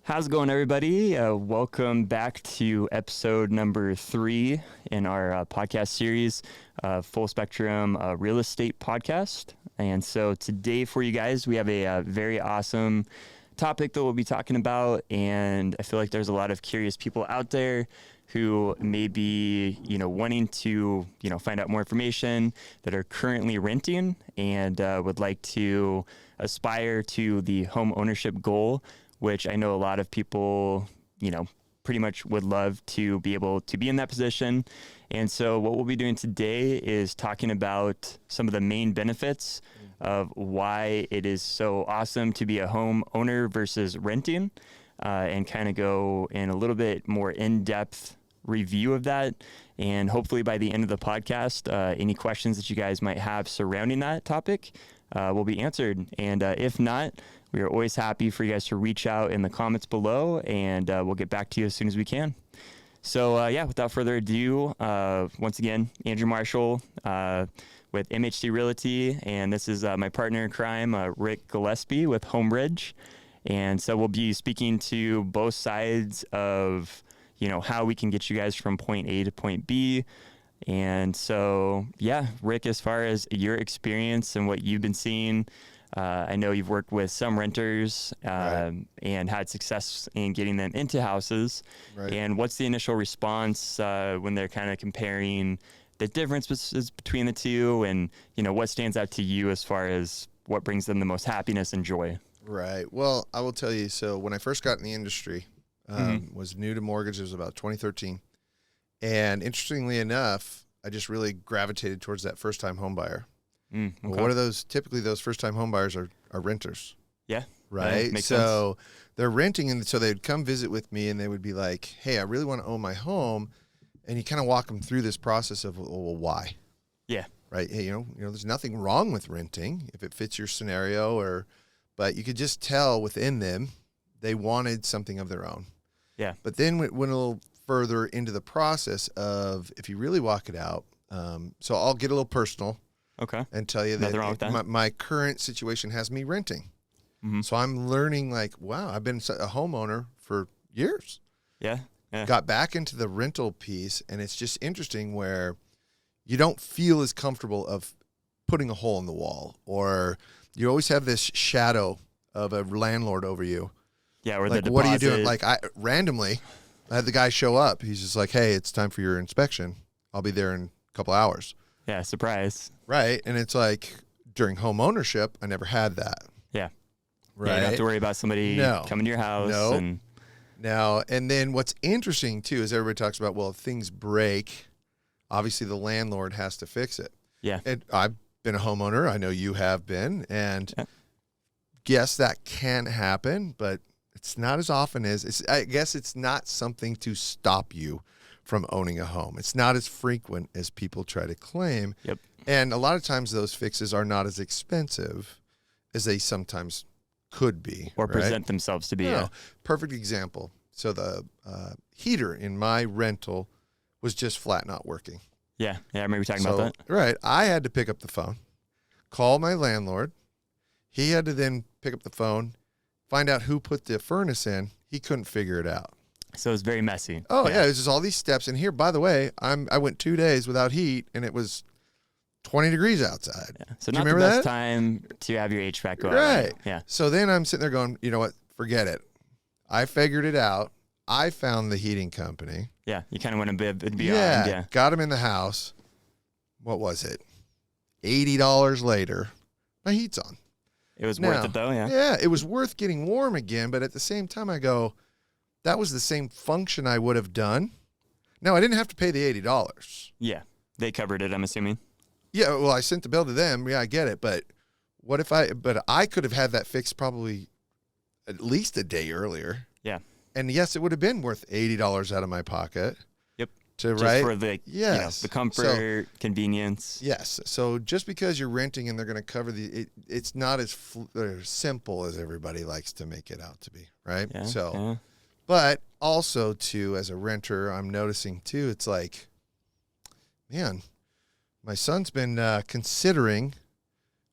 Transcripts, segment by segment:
How's it going, everybody? Welcome back to episode number 3 in our podcast series, Full Spectrum Real Estate Podcast. And so today for you guys, we have a very awesome topic that we'll be talking about. And I feel like there's a lot of curious people out there who may be, wanting to, find out more information, that are currently renting and would like to aspire to the home ownership goal, which I know a lot of people, pretty much would love to be able to be in that position. And so what we'll be doing today is talking about some of the main benefits of why it is so awesome to be a home owner versus renting, and kind of go in a little bit more in-depth review of that. And hopefully by the end of the podcast, any questions that you guys might have surrounding that topic will be answered. And if not, we are always happy for you guys to reach out in the comments below, and we'll get back to you as soon as we can. So without further ado, once again, Andrew Marshall with MHC Realty, and this is my partner in crime, Rick Gillespie with Homebridge. And so we'll be speaking to both sides of, how we can get you guys from point A to point B. And so, Rick, as far as your experience and what you've been seeing, I know you've worked with some renters and had success in getting them into houses. Right. And what's the initial response when they're kind of comparing the differences between the two, and, what stands out to you as far as what brings them the most happiness and joy? Right. Well, I will tell you, so when I first got in the industry, was new to mortgage. It was about 2013. And interestingly enough, I just really gravitated towards that first-time home buyer. Okay. Well, what are those? Typically, those first-time home buyers are renters. Yeah. Right? Yeah, makes so sense. They're renting, and so they'd come visit with me, and they would be like, hey, I really want to own my home. And you kind of walk them through this process of, well, why? Yeah. Right? Hey, there's nothing wrong with renting if it fits your scenario, but you could just tell within them they wanted something of their own. Yeah. But then we went a little further into the process of, if you really walk it out, so I'll get a little personal. Okay. And tell you Nothing wrong with that. My current situation has me renting. Mm-hmm. So I'm learning, wow, I've been a homeowner for years. Yeah. Got back into the rental piece, and it's just interesting where you don't feel as comfortable of putting a hole in the wall, or you always have this shadow of a landlord over you. Yeah, or the deposit. What are you doing? I had the guy show up. He's just like, hey, it's time for your inspection. I'll be there in a couple hours. Yeah, surprise. Right. And it's like during home ownership, I never had that. Yeah. Right. Yeah, you don't have to worry about somebody coming to your house. No. And then what's interesting, too, is everybody talks about, well, if things break, obviously the landlord has to fix it. Yeah. And I've been a homeowner. I know you have been. And yes, that can happen, but it's not as often as I guess it's not something to stop you from owning a home. It's not as frequent as people try to claim. Yep. And a lot of times those fixes are not as expensive as they sometimes could be. Or present themselves to be. Perfect example. So the heater in my rental was just flat not working. Yeah. I remember talking about that. Right. I had to pick up the phone, call my landlord. He had to then pick up the phone, find out who put the furnace in. He couldn't figure it out. So it was very messy. Oh, yeah. It was just all these steps. And here, by the way, I went 2 days without heat, and it was 20 degrees outside. Yeah. So not the best time to have your HVAC go out. Right. Yeah. So then I'm sitting there going, you know what? Forget it. I figured it out. I found the heating company. Yeah. You kind of went a bit beyond. Yeah. Got them in the house. What was it? $80 later, my heat's on. It was worth it, though, yeah. Yeah, it was worth getting warm again, but at the same time, I go, that was the same function I would have done. No, I didn't have to pay the $80. Yeah, they covered it, I'm assuming. Yeah, well, I sent the bill to them. Yeah, I get it, but I could have had that fixed probably at least a day earlier. Yeah. And yes, it would have been worth $80 out of my pocket. Yep. Just right? for the Yes. the comfort, convenience. Yes. So just because you're renting and they're going to cover it's not as simple as everybody likes to make it out to be, right? Yeah, So, yeah. but also too, as a renter, I'm noticing too, it's like, man, my son's been considering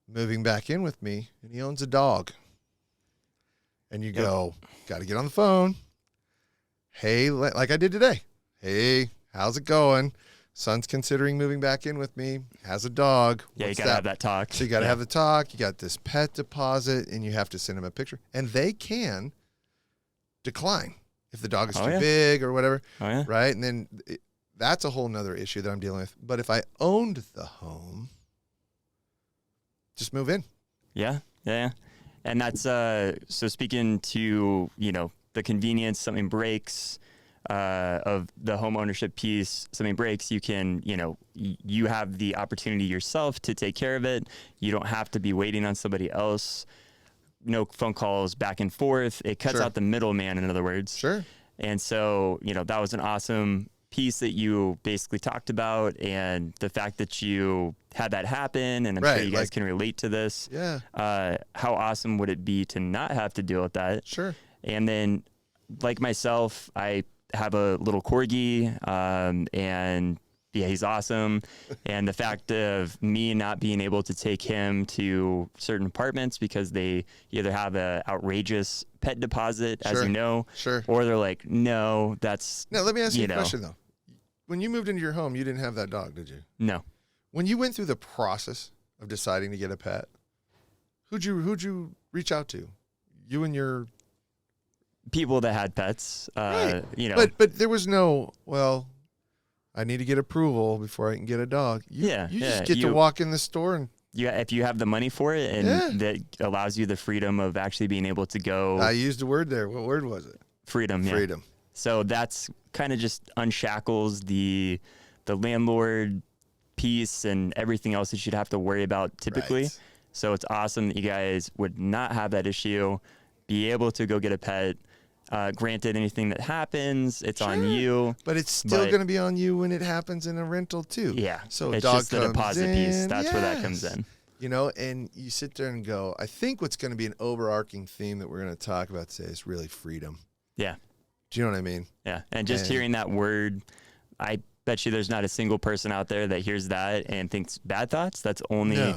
moving back in with me, and he owns a dog. And you go, got to get on the phone. Hey, like I did today. Hey, how's it going? Son's considering moving back in with me. Has a dog. Yeah, What's you got to have that talk. So you got to have the talk. You got this pet deposit, and you have to send him a picture. And they can decline if the dog is too big or whatever. Oh, yeah. Right? And then that's a whole nother issue that I'm dealing with. But if I owned the home, just move in. Yeah, yeah. And that's so speaking to, the convenience, something breaks of the home ownership piece, something breaks, you can, you have the opportunity yourself to take care of it. You don't have to be waiting on somebody else. No phone calls back and forth. It cuts out the middleman, in other words. Sure. And so, that was an awesome piece that you basically talked about, and the fact that you had that happen, and I'm sure you guys can relate to this. Yeah. How awesome would it be to not have to deal with that? Sure. And then, like myself, I have a little corgi, and yeah, he's awesome. And the fact of me not being able to take him to certain apartments because they either have a outrageous pet deposit, as you know, or they're like, no, that's... Now, let me ask you a question, though. When you moved into your home, you didn't have that dog, did you? No. When you went through the process of deciding to get a pet, who'd you reach out to? You and your... People that had pets, right. But there was no, well, I need to get approval before I can get a dog. You just get to walk in the store and... Yeah, if you have the money for it, and that allows you the freedom of actually being able to go... I used a word there. What word was it? Freedom, yeah. Freedom. So that's kind of just unshackles the landlord piece and everything else that you'd have to worry about typically. Right. So it's awesome that you guys would not have that issue, be able to go get a pet. Granted, anything that happens, it's on you. But it's still going to be on you when it happens in a rental too. Yeah. So it's dog just the deposit piece. That's where that comes in. And you sit there and go, I think what's going to be an overarching theme that we're going to talk about today is really freedom. Yeah. Do you know what I mean? Yeah. And just hearing that word, I bet you there's not a single person out there that hears that and thinks bad thoughts. That's only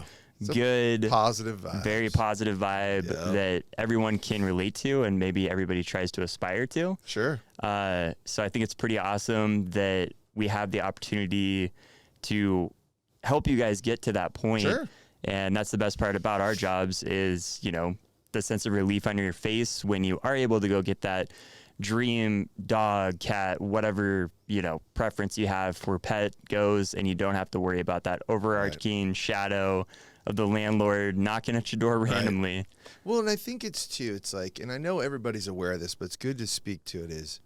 good, positive vibes. Very positive vibe that everyone can relate to and maybe everybody tries to aspire to. Sure. So I think it's pretty awesome that we have the opportunity to help you guys get to that point. Sure. And that's the best part about our jobs is, the sense of relief on your face when you are able to go get that dream dog, cat, whatever, preference you have for pet goes, and you don't have to worry about that overarching shadow of the landlord knocking at your door randomly. Well, and I think it's like, and I know everybody's aware of this, but it's good to speak to it, is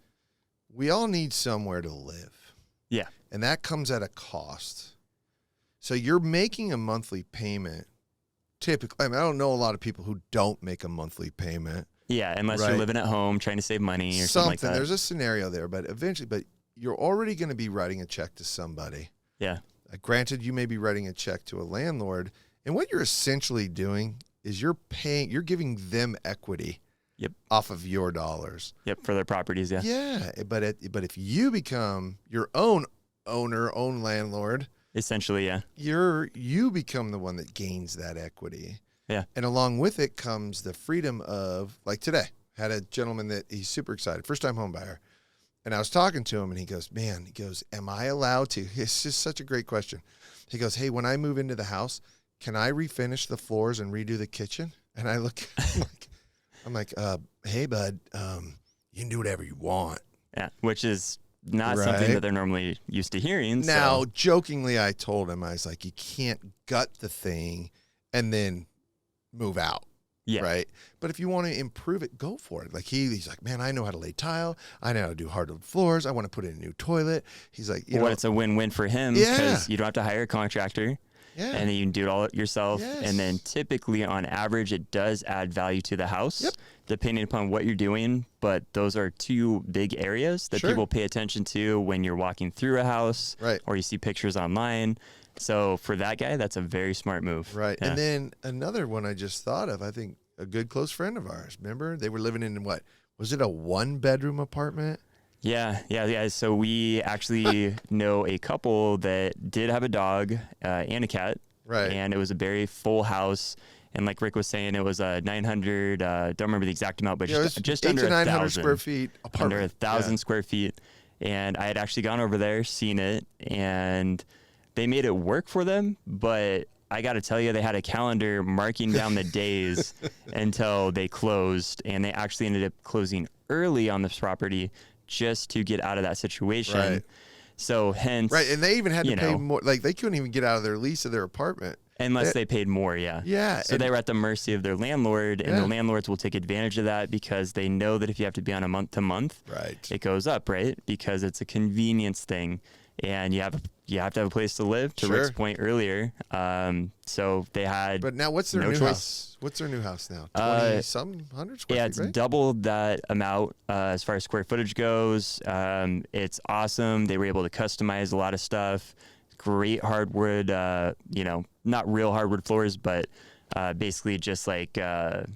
we all need somewhere to live. Yeah. And that comes at a cost. So you're making a monthly payment. Typically, I don't know a lot of people who don't make a monthly payment. Yeah, unless you're living at home trying to save money or something like that. There's a scenario there, but you're already going to be writing a check to somebody. Yeah. Granted, you may be writing a check to a landlord, and what you're essentially doing is you're giving them equity. Yep. Off of your dollars. Yep, for their properties, yeah. Yeah, but if you become your own owner, own landlord, essentially, yeah, you become the one that gains that equity. Yeah. And along with it comes the freedom of, like today, had a gentleman that he's super excited, first time home buyer. And I was talking to him and he goes, am I allowed to? It's just such a great question. He goes, hey, when I move into the house, can I refinish the floors and redo the kitchen? And I look, I'm like, hey, bud, you can do whatever you want. Yeah, which is not something that they're normally used to hearing. Now, jokingly, I told him, I was like, you can't gut the thing and then move out. Yeah. Right. But if you want to improve it, go for it. Like he's like, man, I know how to lay tile. I know how to do hardwood floors. I want to put in a new toilet. He's like, it's a win-win for him because you don't have to hire a contractor. Yeah. and then you can do it all yourself. Yes. And then typically on average, it does add value to the house, depending upon what you're doing. But those are two big areas that people pay attention to when you're walking through a house, or you see pictures online. So for that guy, that's a very smart move. Right. Yeah. And then another one I just thought of, I think a good close friend of ours, remember? They were living in what? Was it a 1-bedroom apartment? Yeah. So we actually know a couple that did have a dog and a cat. Right. And it was a very full house. And like Rick was saying, it was a 900, don't remember the exact amount, but just under 900 1,000 square feet apartment. Under 1,000 square feet. And I had actually gone over there, seen it, and they made it work for them. But I got to tell you, they had a calendar marking down the days until they closed. And they actually ended up closing early on this property just to get out of that situation. Right. So hence. Right. And they even had to pay more. Like they couldn't even get out of their lease of their apartment. Unless they paid more, yeah. Yeah. So they were at the mercy of their landlord, and the landlords will take advantage of that because they know that if you have to be on a month-to-month, it goes up, right? Because it's a convenience thing, and you have to have a place to live, to Rick's point earlier. So they had But now what's their new house? What's their new house now? 20-some hundred square feet, Yeah, it's doubled that amount as far as square footage goes. It's awesome. They were able to customize a lot of stuff. Great hardwood, not real hardwood floors, but basically just like a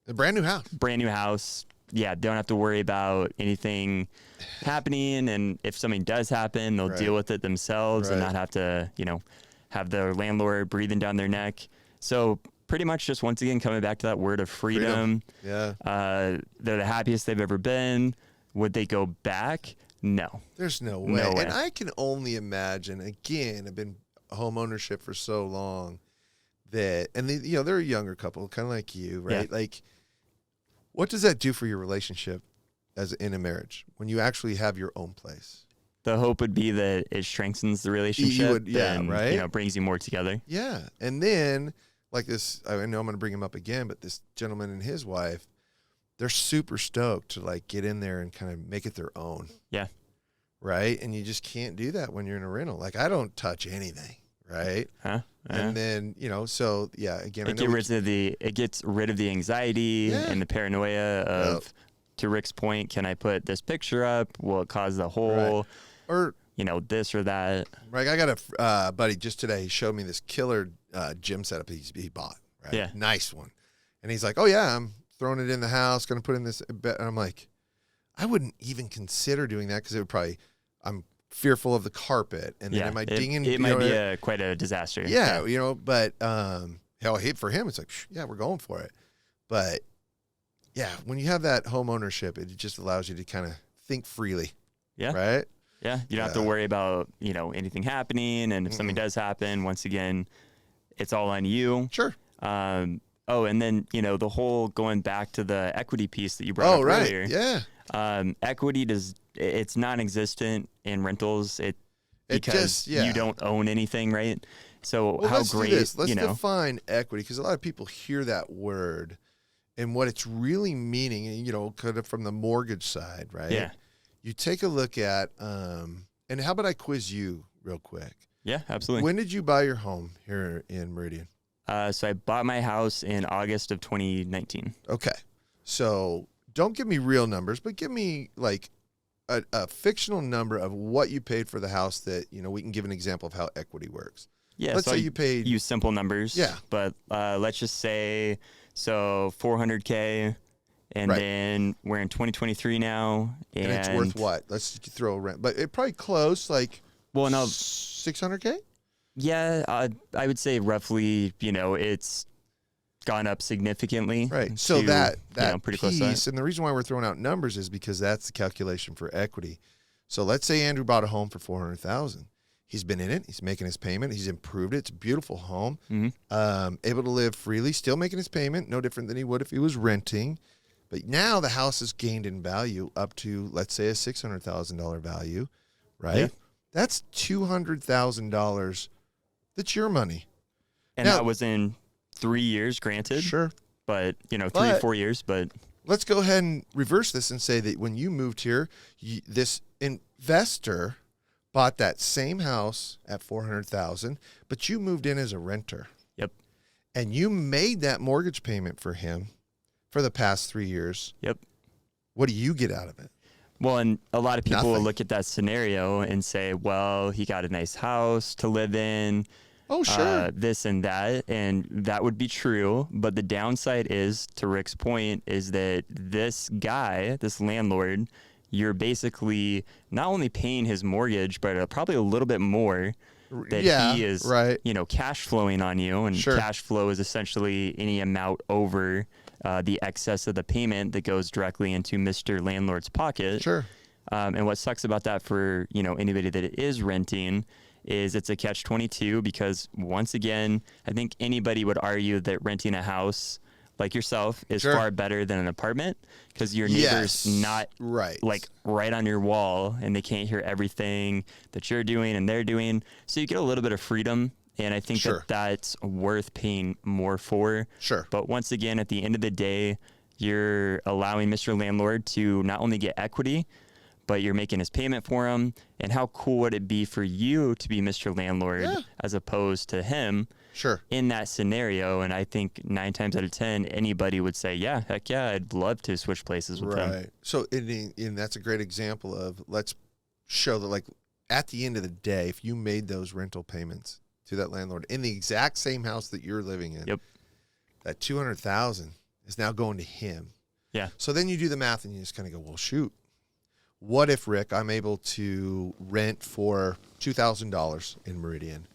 brand new house. Brand new house. Yeah, don't have to worry about anything happening. And if something does happen, they'll deal with it themselves and not have to, have their landlord breathing down their neck. So pretty much just once again coming back to that word of freedom. Yeah. They're the happiest they've ever been. Would they go back? No. There's no way. And I can only imagine, again, I've been home ownership for so long that, and they're a younger couple, kind of like you, right? Yeah. Like, what does that do for your relationship as in a marriage when you actually have your own place? The hope would be that it strengthens the relationship and, right? Brings you more together. Yeah. And then, like this, I know I'm going to bring him up again, but this gentleman and his wife, they're super stoked to like get in there and kind of make it their own. Yeah. Right. And you just can't do that when you're in a rental. Like I don't touch anything. Right. And then, so yeah, again, it gets rid of the anxiety and the paranoia of, to Rick's point, can I put this picture up? Will it cause the whole, or, this or that? Right. I got a buddy just today. He showed me this killer gym setup he bought. Right. Yeah. Nice one. And he's like, oh yeah, I'm throwing it in the house, going to put in this bed. And I'm like, I wouldn't even consider doing that because it would probably, I'm fearful of the carpet. And then am I dinging? It might be quite a disaster. Yeah. But hell, for him, it's like, yeah, we're going for it. But yeah, when you have that home ownership, it just allows you to kind of think freely. Yeah. Right. Yeah. You don't have to worry about, anything happening. And if something does happen, once again, it's all on you. Sure. And then, the whole going back to the equity piece that you brought up earlier. Yeah. Equity it's non-existent in rentals. Because you don't own anything, right? So how great, Let's define equity, because a lot of people hear that word and what it's really meaning, kind of from the mortgage side, right? Yeah. You take a look at, and how about I quiz you real quick? Yeah, absolutely. When did you buy your home here in Meridian? So I bought my house in August of 2019. Okay. So don't give me real numbers, but give me like a fictional number of what you paid for the house that, we can give an example of how equity works. Yeah. Let's say you paid. Use simple numbers. Yeah. But let's just say, $400K. And then we're in 2023 now. And it's worth what? Let's throw a rent. But it probably close like $600K? Yeah, I would say roughly, it's gone up significantly. Right. So that pretty close to that. And the reason why we're throwing out numbers is because that's the calculation for equity. So let's say Andrew bought a home for $400,000. He's been in it. He's making his payment. He's improved it. It's a beautiful home. Mm-hmm. Able to live freely, still making his payment, no different than he would if he was renting. But now the house has gained in value up to, let's say, a $600,000 value, right? Yeah. That's $200,000. That's your money. And that was in 3 years, granted. Sure. But, 3-4 years, but. Let's go ahead and reverse this and say that when you moved here, this investor bought that same house at $400,000, but you moved in as a renter. Yep. And you made that mortgage payment for him for the past 3 years. Yep. What do you get out of it? Well, and a lot of people will Nothing. look at that scenario and say, well, he got a nice house to live in. Oh, sure. This and that, and that would be true. But the downside is, to Rick's point, is that this guy, this landlord, you're basically not only paying his mortgage, but probably a little bit more that Yeah, he is, right. cash flowing on you. And Sure. cash flow is essentially any amount over the excess of the payment that goes directly into Mr. Landlord's pocket. Sure. And what sucks about that for, anybody that is renting is it's a catch-22 because, once again, I think anybody would argue that renting a house like yourself is Sure. far better than an apartment because your neighbor's not right. like right on your wall and they can't hear everything that you're doing and they're doing. So you get a little bit of freedom. And I think Sure. that that's worth paying more for. Sure. But once again, at the end of the day, you're allowing Mr. Landlord to not only get equity, but you're making his payment for him. And how cool would it be for you to be Mr. Landlord Yeah. as opposed to him Sure. in that scenario? And I think 9 times out of 10, anybody would say, yeah, heck yeah, I'd love to switch places with him. Right. So, and that's a great example of, let's show that, like, at the end of the day, if you made those rental payments to that landlord in the exact same house that you're living in, Yep. that $200,000 is now going to him. Yeah. So then you do the math and you just kind of go, well, shoot, what if, Rick, I'm able to rent for $2,000 in Meridian,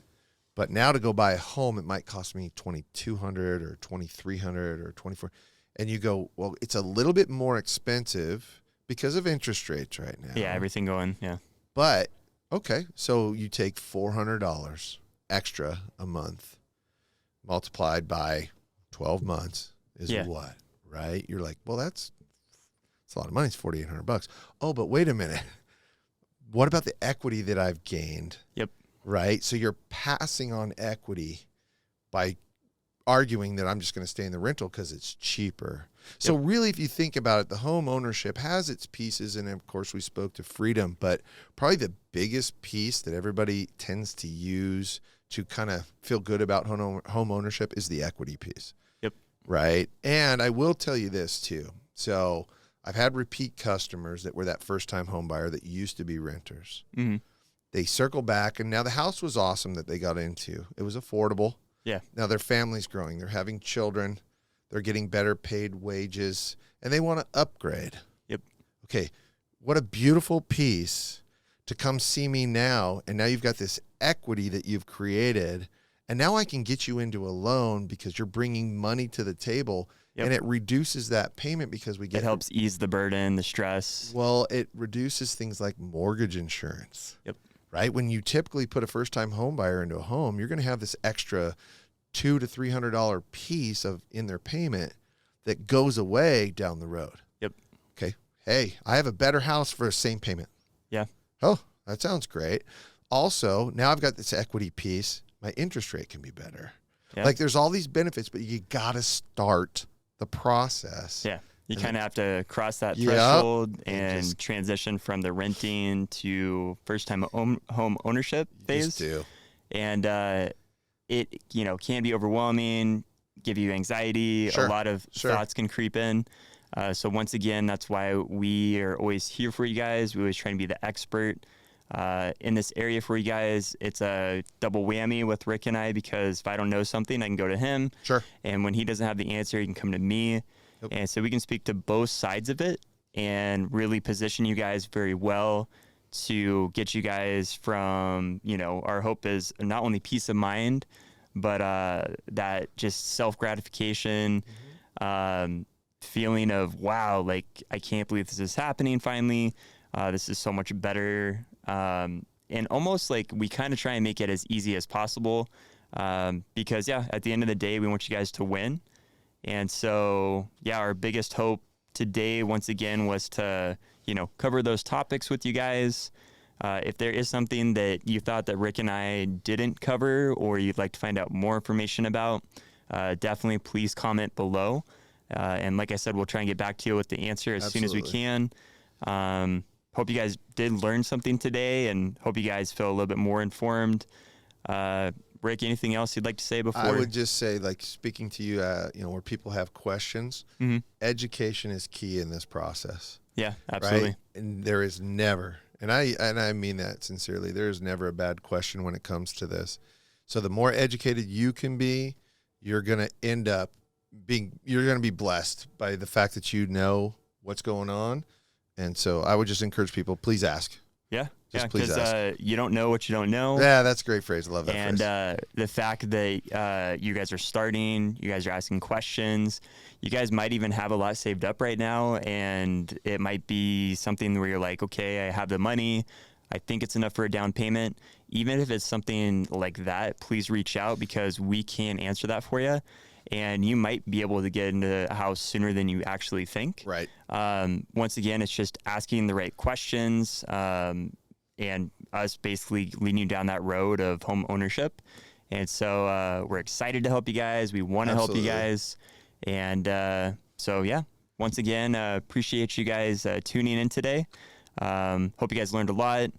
but now to go buy a home, it might cost me $2,200 or $2,300 or $2,400. And you go, well, it's a little bit more expensive because of interest rates right now. Yeah, everything going. Yeah. But, okay, so you take $400 extra a month multiplied by 12 months is Yeah. what, right? You're like, well, that's a lot of money. It's $4,800. Oh, but wait a minute. What about the equity that I've gained? Yep. Right? So you're passing on equity by arguing that I'm just going to stay in the rental because it's cheaper. So really, if you think about it, the home ownership has its pieces. And of course, we spoke to freedom, but probably the biggest piece that everybody tends to use to kind of feel good about home ownership is the equity piece. Yep. Right. And I will tell you this too. So I've had repeat customers that were that first time home buyer that used to be renters. Mm-hmm. They circle back, and now the house was awesome that they got into. It was affordable. Yeah. Now their family's growing. They're having children. They're getting better paid wages, and they want to upgrade. Yep. Okay, what a beautiful piece to come see me now, and now you've got this equity that you've created, and now I can get you into a loan because you're bringing money to the table, and it reduces that payment because we get... It helps ease the burden, the stress. Well, it reduces things like mortgage insurance. Yep. Right? When you typically put a first-time home buyer into a home, you're going to have this extra $200 to $300 piece in their payment that goes away down the road. Yep. Okay. Hey, I have a better house for the same payment. Yeah. Oh, that sounds great. Also, now I've got this equity piece. My interest rate can be better. Yeah. Like, there's all these benefits, but you got to start the process. Yeah. You kind of have to cross that Yep. threshold and just- transition from the renting to first-time home ownership phase. Just do. And it can be overwhelming, give you anxiety. Sure. A lot of Sure. thoughts can creep in. So once again, that's why we are always here for you guys. We always try to be the expert in this area for you guys. It's a double whammy with Rick and I because if I don't know something, I can go to him. Sure. And when he doesn't have the answer, he can come to me. Yep. And so we can speak to both sides of it and really position you guys very well to get you guys from, our hope is not only peace of mind, but that just self-gratification, feeling of, wow, like, I can't believe this is happening finally. This is so much better. And almost like we kind of try and make it as easy as possible because, at the end of the day, we want you guys to win. And so, our biggest hope today, once again, was to, cover those topics with you guys. If there is something that you thought that Rick and I didn't cover or you'd like to find out more information about, definitely please comment below. And like I said, we'll try and get back to you with the answer as soon as we Absolutely. can. hope you guys did learn something today, and hope you guys feel a little bit more informed. Rick, anything else you'd like to say before? I would just say, like, speaking to you, where people have questions, education is key in this process. Yeah, absolutely. Right? And there is never, and I mean that sincerely, there is never a bad question when it comes to this. So the more educated you can be, you're going to end up you're going to be blessed by the fact that you know what's going on. And so I would just encourage people, please ask. Yeah. Just please ask. You don't know what you don't know. Yeah, that's a great phrase. I love that and, phrase. And the fact that you guys are starting, you guys are asking questions, you guys might even have a lot saved up right now, and it might be something where you're like, okay, I have the money, I think it's enough for a down payment. Even if it's something like that, please reach out, because we can answer that for you. And you might be able to get into a house sooner than you actually think. Right. Once again, it's just asking the right questions, and us basically leading you down that road of home ownership. And so we're excited to help you guys. We want to help you guys. And so, yeah, once again, appreciate you guys tuning in today. Hope you guys learned a lot.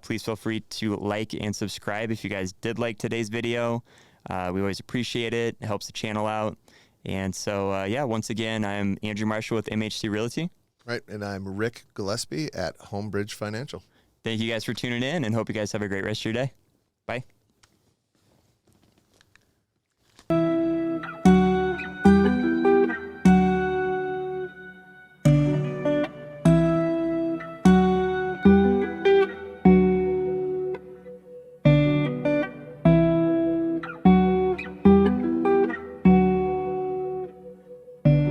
Please feel free to like and subscribe if you guys did like today's video. We always appreciate it. It helps the channel out. And so, yeah, once again, I'm Andrew Marshall with MHC Realty. Right. And I'm Rick Gillespie at Homebridge Financial. Thank you guys for tuning in, and hope you guys have a great rest of your day. Bye.